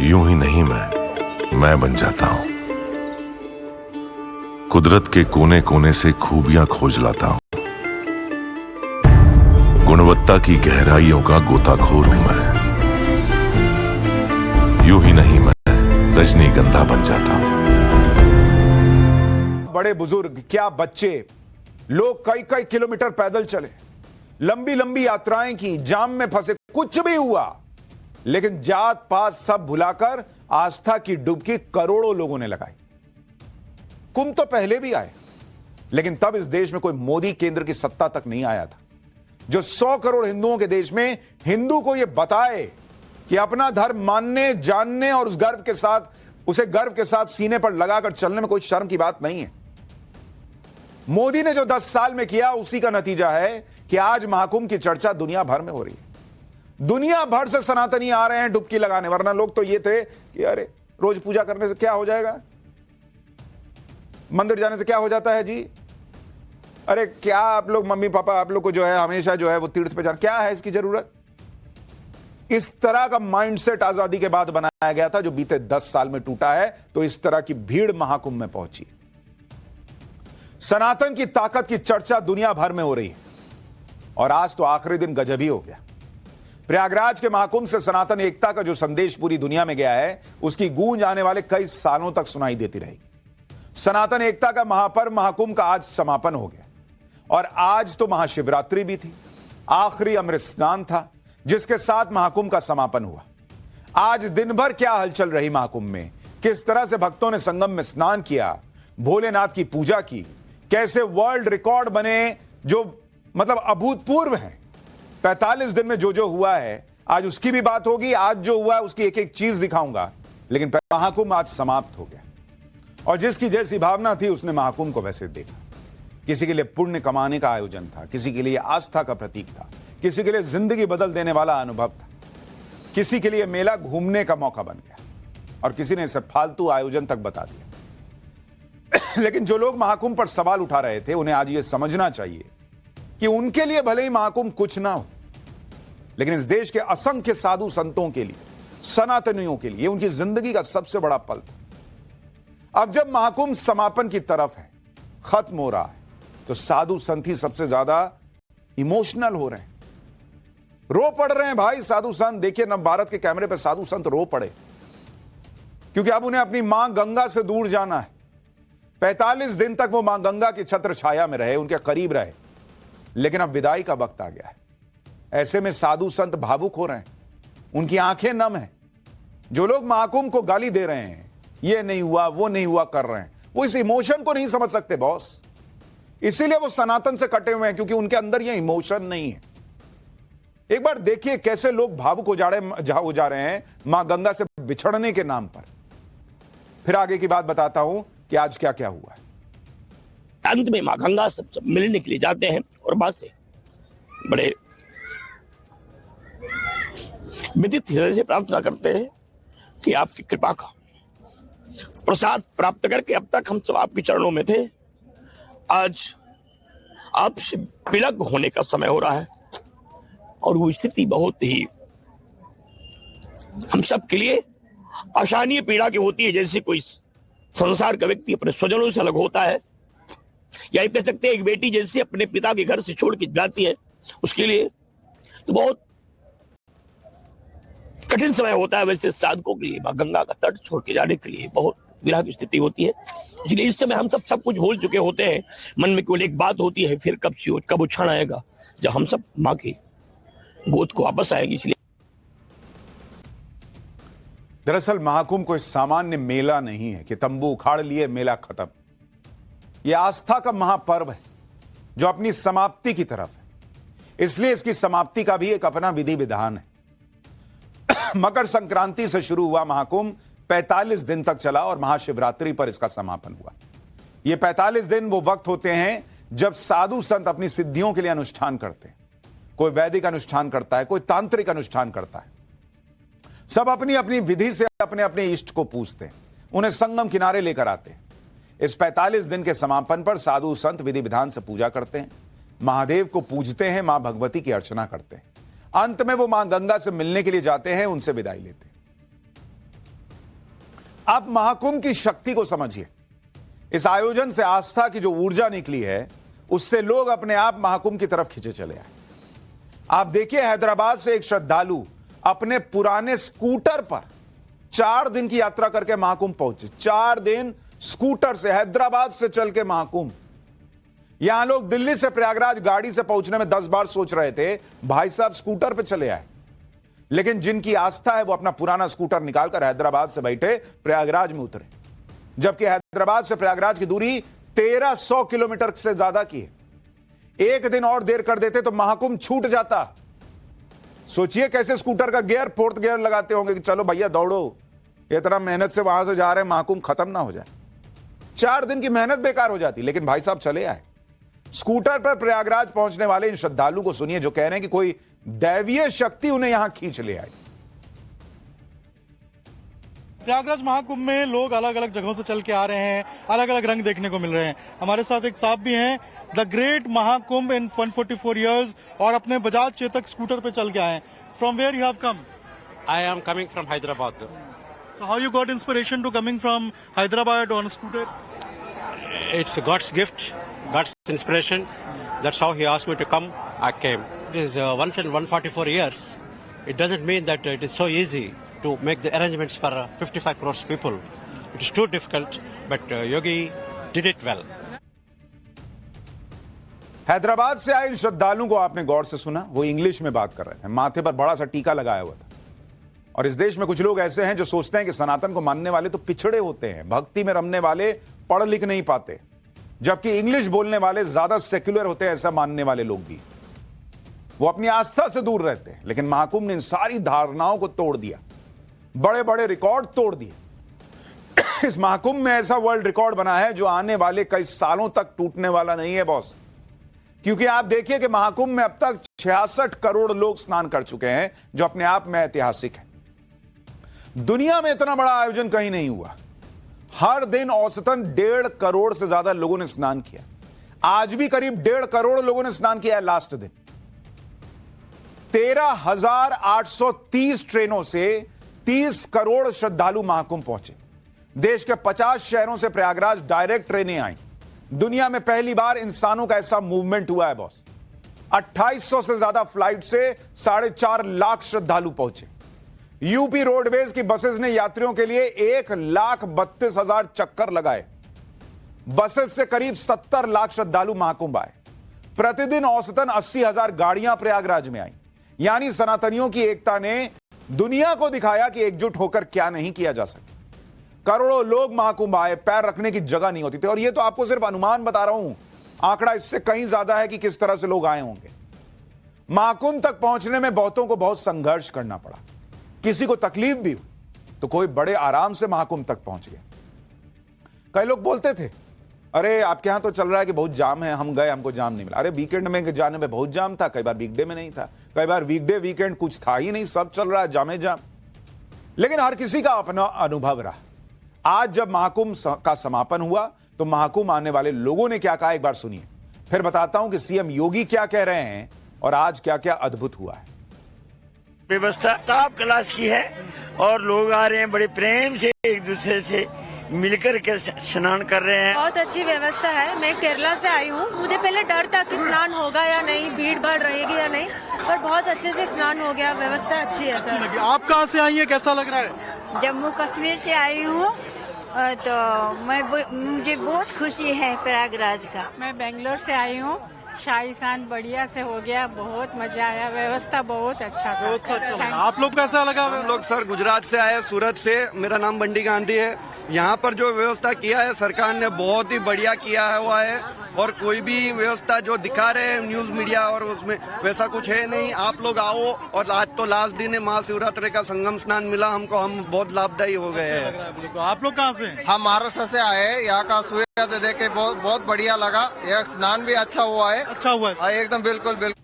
यूं ही नहीं मैं बन जाता हूं। कुदरत के कोने कोने से खूबियां खोज लाता हूं। गुणवत्ता की गहराइयों का गोताखोर हूं मैं। यूं ही नहीं मैं रजनीगंधा बन जाता हूं। बड़े बुजुर्ग, क्या बच्चे, लोग कई कई किलोमीटर पैदल चले, लंबी लंबी यात्राएं की, जाम में फंसे, कुछ भी हुआ, लेकिन जात पात सब भुलाकर आस्था की डुबकी करोड़ों लोगों ने लगाई। कुंभ तो पहले भी आए, लेकिन तब इस देश में कोई मोदी केंद्र की सत्ता तक नहीं आया था जो 100 करोड़ हिंदुओं के देश में हिंदू को यह बताए कि अपना धर्म मानने, जानने और उस गर्व के साथ, उसे गर्व के साथ सीने पर लगाकर चलने में कोई शर्म की बात नहीं है। मोदी ने जो 10 साल में किया, उसी का नतीजा है कि आज महाकुंभ की चर्चा दुनिया भर में हो रही है। दुनिया भर से सनातनी आ रहे हैं डुबकी लगाने, वरना लोग तो ये थे कि अरे रोज पूजा करने से क्या हो जाएगा, मंदिर जाने से क्या हो जाता है जी, अरे क्या आप लोग मम्मी पापा आप लोग को जो है हमेशा जो है वो तीर्थ पे जाना, क्या है इसकी जरूरत। इस तरह का माइंडसेट आजादी के बाद बनाया गया था, जो बीते 10 साल में टूटा है। तो इस तरह की भीड़ महाकुंभ में पहुंची। सनातन की ताकत की चर्चा दुनिया भर में हो रही है और आज तो आखिरी दिन गजब ही हो गया। प्रयागराज के महाकुंभ से सनातन एकता का जो संदेश पूरी दुनिया में गया है, उसकी गूंज आने वाले कई सालों तक सुनाई देती रहेगी। सनातन एकता का महापर्व महाकुंभ का आज समापन हो गया और आज तो महाशिवरात्रि भी थी, आखिरी अमृत स्नान था जिसके साथ महाकुंभ का समापन हुआ। आज दिन भर क्या हलचल रही महाकुंभ में, किस तरह से भक्तों ने संगम में स्नान किया, भोलेनाथ की पूजा की, कैसे वर्ल्ड रिकॉर्ड बने जो मतलब अभूतपूर्व हैं। 45 दिन में जो हुआ है आज उसकी भी बात होगी, आज जो हुआ है उसकी एक एक चीज दिखाऊंगा। लेकिन महाकुंभ आज समाप्त हो गया और जिसकी जैसी भावना थी उसने महाकुंभ को वैसे देखा। किसी के लिए पुण्य कमाने का आयोजन था, किसी के लिए आस्था का प्रतीक था, किसी के लिए जिंदगी बदल देने वाला अनुभव था, किसी के लिए मेला घूमने का मौका बन गया और किसी ने इसे फालतू आयोजन तक बता दिया। लेकिन जो लोग महाकुंभ पर सवाल उठा रहे थे, उन्हें आज यह समझना चाहिए कि उनके लिए भले ही महाकुंभ कुछ ना हो, लेकिन इस देश के असंख्य साधु संतों के लिए, सनातनियों के लिए उनकी जिंदगी का सबसे बड़ा पल था। अब जब महाकुंभ समापन की तरफ है, खत्म हो रहा है, तो साधु संत ही सबसे ज्यादा इमोशनल हो रहे हैं, रो पड़ रहे हैं भाई। साधु संत देखिए, नव भारत के कैमरे पर साधु संत रो पड़े क्योंकि अब उन्हें अपनी मां गंगा से दूर जाना है। 45 दिन तक वो मां गंगा की छत्र छाया में रहे, उनके करीब रहे, लेकिन अब विदाई का वक्त आ गया है। ऐसे में साधु संत भावुक हो रहे हैं, उनकी आंखें नम हैं। जो लोग महाकुंभ को गाली दे रहे हैं, ये नहीं हुआ वो नहीं हुआ कर रहे हैं, वो इस इमोशन को नहीं समझ सकते बॉस। इसीलिए वो सनातन से कटे हुए हैं, क्योंकि उनके अंदर ये इमोशन नहीं है। एक बार देखिए कैसे लोग भावुक हो जा रहे हैं मां गंगा से बिछड़ने के नाम पर। फिर आगे की बात बताता हूं कि आज क्या क्या हुआ है। अंत में मां गंगा सब मिलने के लिए जाते हैं और बात से बड़े विदित हृदय से प्रार्थना करते हैं कि आपकी कृपा का प्रसाद प्राप्त करके अब तक हम सब आपके चरणों में थे, आज आपसे विलग होने का समय हो रहा है और वो स्थिति बहुत ही हम सब के लिए अशानीय पीड़ा की होती है। जैसे कोई संसार का व्यक्ति अपने स्वजनों से अलग होता है, या कह सकते हैं एक बेटी जैसे अपने पिता के घर से छोड़ के जाती है, उसके लिए तो बहुत कठिन समय होता है। वैसे साधकों के लिए गंगा का तट छोड़ के जाने के लिए बहुत विरह की स्थिति होती है। इसलिए इस समय हम सब कुछ भूल चुके होते हैं, मन में केवल एक बात होती है, फिर कब वो क्षण आएगा जब हम सब माँ की गोद को वापस आएंगे। इसलिए दरअसल महाकुंभ कोई सामान्य मेला नहीं है कि तंबू उखाड़ लिए मेला खत्म। यह आस्था का महापर्व है जो अपनी समाप्ति की तरफ है। इसलिए इसकी समाप्ति का भी एक अपना विधि विधान है। मकर संक्रांति से शुरू हुआ महाकुंभ 45 दिन तक चला और महाशिवरात्रि पर इसका समापन हुआ। ये 45 दिन वो वक्त होते हैं जब साधु संत अपनी सिद्धियों के लिए अनुष्ठान करते हैं। कोई वैदिक अनुष्ठान करता है, कोई तांत्रिक अनुष्ठान करता है। सब अपनी अपनी विधि से अपने अपने इष्ट को पूजते हैं, उन्हें संगम किनारे लेकर आते हैं। इस 45 दिन के समापन पर साधु संत विधि विधान से पूजा करते हैं, महादेव को पूजते हैं, मां भगवती की अर्चना करते हैं। अंत में वो मां गंगा से मिलने के लिए जाते हैं, उनसे विदाई लेते हैं। आप महाकुंभ की शक्ति को समझिए। इस आयोजन से आस्था की जो ऊर्जा निकली है, उससे लोग अपने आप महाकुंभ की तरफ खींचे चले आए। आप देखिए, हैदराबाद से एक श्रद्धालु अपने पुराने स्कूटर पर 4 दिन की यात्रा करके महाकुंभ पहुंचे। 4 दिन स्कूटर से, हैदराबाद से चल के महाकुंभ। यहां लोग दिल्ली से प्रयागराज गाड़ी से पहुंचने में 10 बार सोच रहे थे, भाई साहब स्कूटर पे चले आए। लेकिन जिनकी आस्था है, वो अपना पुराना स्कूटर निकालकर हैदराबाद से बैठे प्रयागराज में उतरे। जबकि हैदराबाद से प्रयागराज की दूरी 1300 किलोमीटर से ज्यादा की है। एक दिन और देर कर देते तो महाकुंभ छूट जाता। सोचिए कैसे स्कूटर का गियर 4th गियर लगाते होंगे कि चलो भैया दौड़ो, इतना मेहनत से वहां से जा रहे हैं, महाकुंभ खत्म ना हो जाए। 4 दिन की मेहनत बेकार हो जाती, लेकिन भाई साहब चले आए। स्कूटर पर प्रयागराज पहुंचने वाले इन श्रद्धालु को सुनिए, जो कह रहे हैं कि कोई दैवीय शक्ति उन्हें यहां खींच ले आई। प्रयागराज महाकुंभ में लोग अलग अलग जगहों से चल के आ रहे हैं, अलग अलग रंग देखने को मिल रहे हैं। हमारे साथ एक साहब भी हैं, the great Mahakumbh in 144 years, और अपने बजाज चेतक स्कूटर पे चल के आए हैं। From where you have come? I am coming from Hyderabad. So how you got inspiration to coming from Hyderabad on a scooter? It's God's gift, God's inspiration. That's how He asked me to come. I came. This is once in 144 years. It doesn't mean that it is so easy to make the arrangements for 55 crores people. It is too difficult, but Yogi did it well. Hyderabad से आए इन श्रद्धालुओं को आपने गौर से सुना, वो English में बात कर रहे थे, माथे पर बड़ा सा टीका लगाया हुआ था। और इस देश में कुछ लोग ऐसे हैं जो सोचते हैं कि सनातन को मानने वाले तो पिछड़े होते हैं, भक्ति में रमने वाले पढ़ लिख नहीं पाते, जबकि इंग्लिश बोलने वाले ज्यादा सेक्युलर होते हैं, ऐसा मानने वाले लोग भी। वो अपनी आस्था से दूर रहते हैं। लेकिन महाकुंभ ने इन सारी धारणाओं को तोड़ दिया, बड़े बड़े रिकॉर्ड तोड़ दिए। इस महाकुंभ में ऐसा वर्ल्ड रिकॉर्ड बना है जो आने वाले कई सालों तक टूटने वाला नहीं है बॉस। क्योंकि आप देखिए कि महाकुंभ में अब तक 66 करोड़ लोग स्नान कर चुके हैं, जो अपने आप में ऐतिहासिक है। दुनिया में इतना बड़ा आयोजन कहीं नहीं हुआ। हर दिन औसतन 1.5 करोड़ से ज्यादा लोगों ने स्नान किया। आज भी करीब 1.5 करोड़ लोगों ने स्नान किया है। लास्ट दिन 13,830 ट्रेनों से 30 करोड़ श्रद्धालु महाकुंभ पहुंचे। देश के 50 शहरों से प्रयागराज डायरेक्ट ट्रेनें आई। दुनिया में पहली बार इंसानों का ऐसा मूवमेंट हुआ है बॉस। 2800 से ज्यादा फ्लाइट से 4.5 लाख श्रद्धालु पहुंचे। यूपी रोडवेज की बसेस ने यात्रियों के लिए 1,32,000 चक्कर लगाए। बसेस से करीब 70 लाख श्रद्धालु महाकुंभ आए। प्रतिदिन औसतन 80,000 गाड़ियां प्रयागराज में आई। यानी सनातनियों की एकता ने दुनिया को दिखाया कि एकजुट होकर क्या नहीं किया जा सकता। करोड़ों लोग महाकुंभ आए, पैर रखने की जगह नहीं होती थी। और यह तो आपको सिर्फ अनुमान बता रहा हूं, आंकड़ा इससे कहीं ज्यादा है कि किस तरह से लोग आए होंगे। महाकुंभ तक पहुंचने में बहुतों को बहुत संघर्ष करना पड़ा, किसी को तकलीफ भी हुई, तो कोई बड़े आराम से महाकुंभ तक पहुंच गया। कई लोग बोलते थे, अरे आपके यहां तो चल रहा है कि बहुत जाम है, हम गए, हमको जाम नहीं मिला। अरे वीकेंड में जाने में बहुत जाम था, कई बार वीकडे में नहीं था, कई बार वीकडे वीकेंड कुछ था ही नहीं, सब चल रहा है जामे जाम। लेकिन हर किसी का अपना अनुभव रहा। आज जब महाकुंभ का समापन हुआ तो महाकुंभ आने वाले लोगों ने क्या कहा, एक बार सुनिए, फिर बताता हूं कि सीएम योगी क्या कह रहे हैं और आज क्या क्या अद्भुत हुआ है। व्यवस्था टॉप क्लास की है और लोग आ रहे हैं बड़े प्रेम से, एक दूसरे से मिलकर के स्नान कर रहे हैं। बहुत अच्छी व्यवस्था है। मैं केरला से आई हूँ, मुझे पहले डर था कि स्नान होगा या नहीं, भीड़ भाड़ रहेगी या नहीं, पर बहुत अच्छे से स्नान हो गया। व्यवस्था अच्छी है सर। आप कहाँ से आई हैं, कैसा लग रहा है? जम्मू कश्मीर से आई हूँ, तो मुझे बहुत खुशी है प्रयागराज का। मैं बेंगलोर से आई हूँ, शाही स्नान बढ़िया से हो गया, बहुत मजा आया, व्यवस्था बहुत अच्छा था। आप लोग कैसा लगा? हम लोग सर गुजरात से आए, सूरत से। मेरा नाम बंडी गांधी है। यहाँ पर जो व्यवस्था किया है सरकार ने बहुत ही बढ़िया किया हुआ है। और कोई भी व्यवस्था जो दिखा रहे हैं न्यूज मीडिया और उसमें वैसा कुछ है नहीं। आप लोग आओ। और आज तो लास्ट दिन है, महाशिवरात्रि का संगम स्नान मिला हमको, हम बहुत लाभदायी हो गए हैं। आप लोग कहाँ से? हम महाराष्ट्र से आए हैं। यहाँ का सुविधा देख के बहुत बढ़िया लगा। यह स्नान भी अच्छा हुआ है। अच्छा हुआ है एकदम बिल्कुल बिल्कुल।